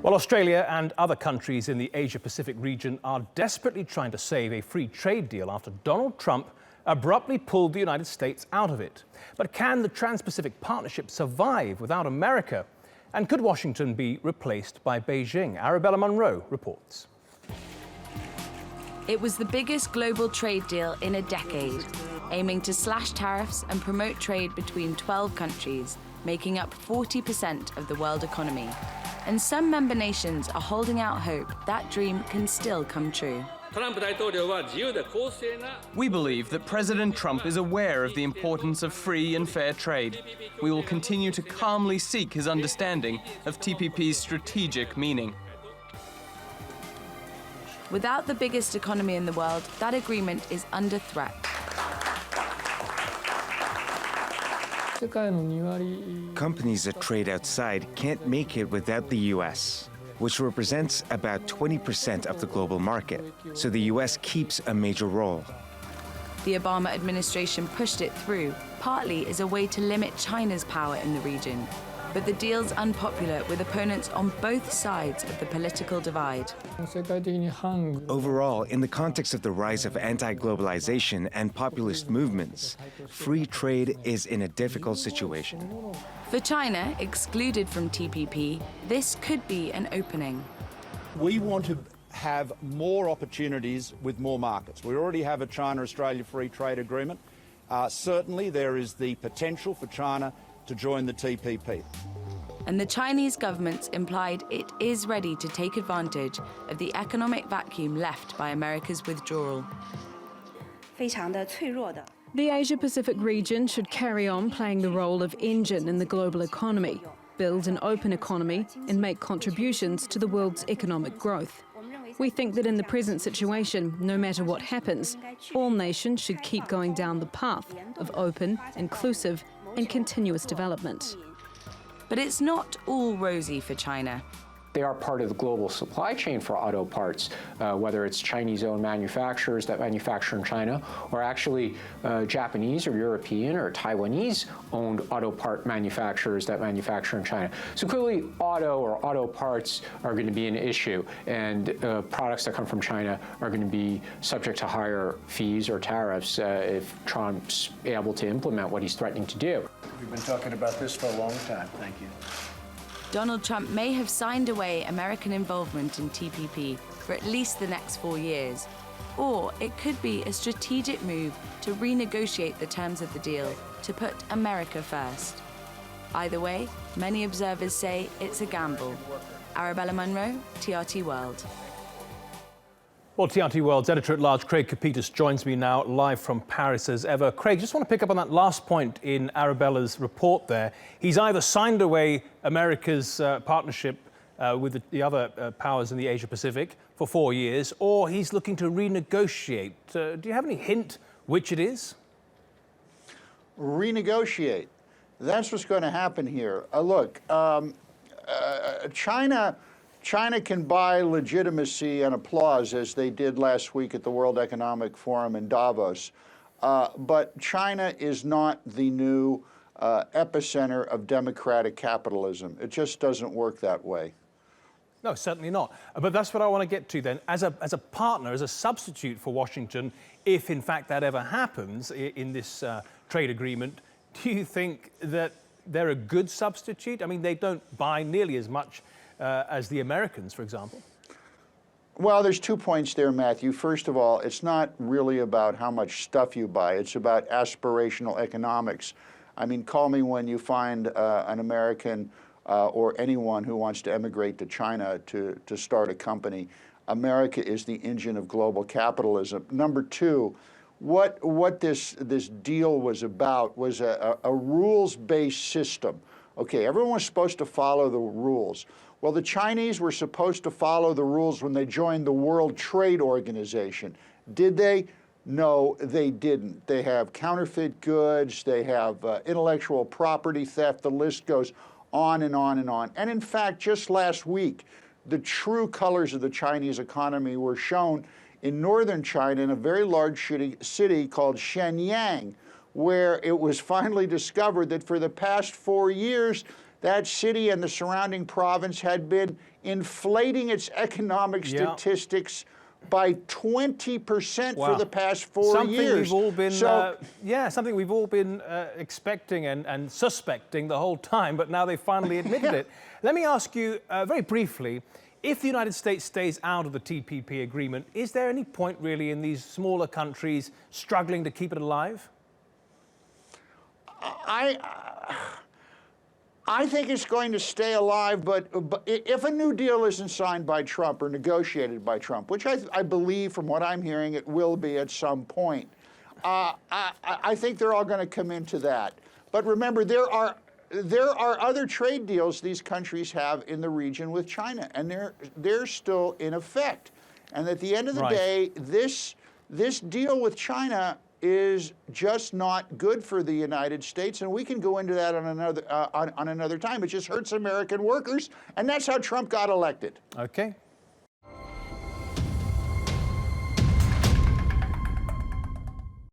Well, Australia and other countries in the Asia-Pacific region are desperately trying to save a free trade deal after Donald Trump abruptly pulled the United States out of it. But can the Trans-Pacific Partnership survive without America? And could Washington be replaced by Beijing? Arabella Munro reports. It was the biggest global trade deal in a decade, aiming to slash tariffs and promote trade between 12 countries, making up 40% of the world economy. And some member nations are holding out hope that dream can still come true. We believe that President Trump is aware of the importance of free and fair trade. We will continue to calmly seek his understanding of TPP's strategic meaning. Without the biggest economy in the world, that agreement is under threat. Companies that trade outside can't make it without the U.S., which represents about 20% of the global market. So the U.S. keeps a major role. The Obama administration pushed it through, partly as a way to limit China's power in the region. But the deal's unpopular with opponents on both sides of the political divide. Overall, in the context of the rise of anti-globalization and populist movements, free trade is in a difficult situation. For China, excluded from TPP, this could be an opening. We want to have more opportunities with more markets. We already have a China-Australia free trade agreement. Certainly there is the potential for China to join the TPP. And the Chinese government's implied it is ready to take advantage of the economic vacuum left by America's withdrawal. The Asia-Pacific region should carry on playing the role of engine in the global economy, build an open economy, and make contributions to the world's economic growth. We think that in the present situation, no matter what happens, all nations should keep going down the path of open, inclusive, and continuous development. But it's not all rosy for China. They are part of the global supply chain for auto parts, whether it's Chinese-owned manufacturers that manufacture in China, or actually Japanese or European or Taiwanese-owned auto part manufacturers that manufacture in China. So clearly, auto or auto parts are going to be an issue, and products that come from China are going to be subject to higher fees or tariffs if Trump's able to implement what he's threatening to do. We've been talking about this for a long time. Thank you. Donald Trump may have signed away American involvement in TPP for at least the next 4 years. Or it could be a strategic move to renegotiate the terms of the deal to put America first. Either way, many observers say it's a gamble. Arabella Munro, TRT World. Well, TRT World's editor-at-large Craig Kapitas joins me now live from Paris as ever. Craig, just want to pick up on that last point in Arabella's report there. He's either signed away America's partnership with the other powers in the Asia-Pacific for 4 years, or he's looking to renegotiate. Do you have any hint which it is? Renegotiate. That's what's going to happen here. Look, China can buy legitimacy and applause, as they did last week at the World Economic Forum in Davos. But China is not the new epicenter of democratic capitalism. It just doesn't work that way. No, certainly not. But that's what I want to get to then. As a partner, as a substitute for Washington, if in fact that ever happens in this trade agreement, do you think that they're a good substitute? I mean, they don't buy nearly as much as the Americans, for example? Well, there's 2 points there, Matthew. First of all, it's not really about how much stuff you buy. It's about aspirational economics. I mean, call me when you find an American or anyone who wants to emigrate to China to start a company. America is the engine of global capitalism. Number two, what this deal was about was a rules-based system. Okay, everyone was supposed to follow the rules. Well, the Chinese were supposed to follow the rules when they joined the World Trade Organization. Did they? No, they didn't. They have counterfeit goods, they have intellectual property theft, the list goes on and on and on. And in fact, just last week, the true colors of the Chinese economy were shown in northern China in a very large city called Shenyang, where it was finally discovered that for the past 4 years, that city and the surrounding province had been inflating its economic statistics by 20% for the past 4 years. We've all been, something we've all been expecting and suspecting the whole time, but now they finally admitted it. Let me ask you very briefly, if the United States stays out of the TPP agreement, is there any point really in these smaller countries struggling to keep it alive? I think it's going to stay alive, but if a new deal isn't signed by Trump or negotiated by Trump, which I believe from what I'm hearing it will be at some point, I think they're all going to come into that. But remember, there are other trade deals these countries have in the region with China, and they're still in effect. And at the end of the day, this deal with China is just not good for the United States, and we can go into that on another time. It just hurts American workers, and that's how Trump got elected. Okay.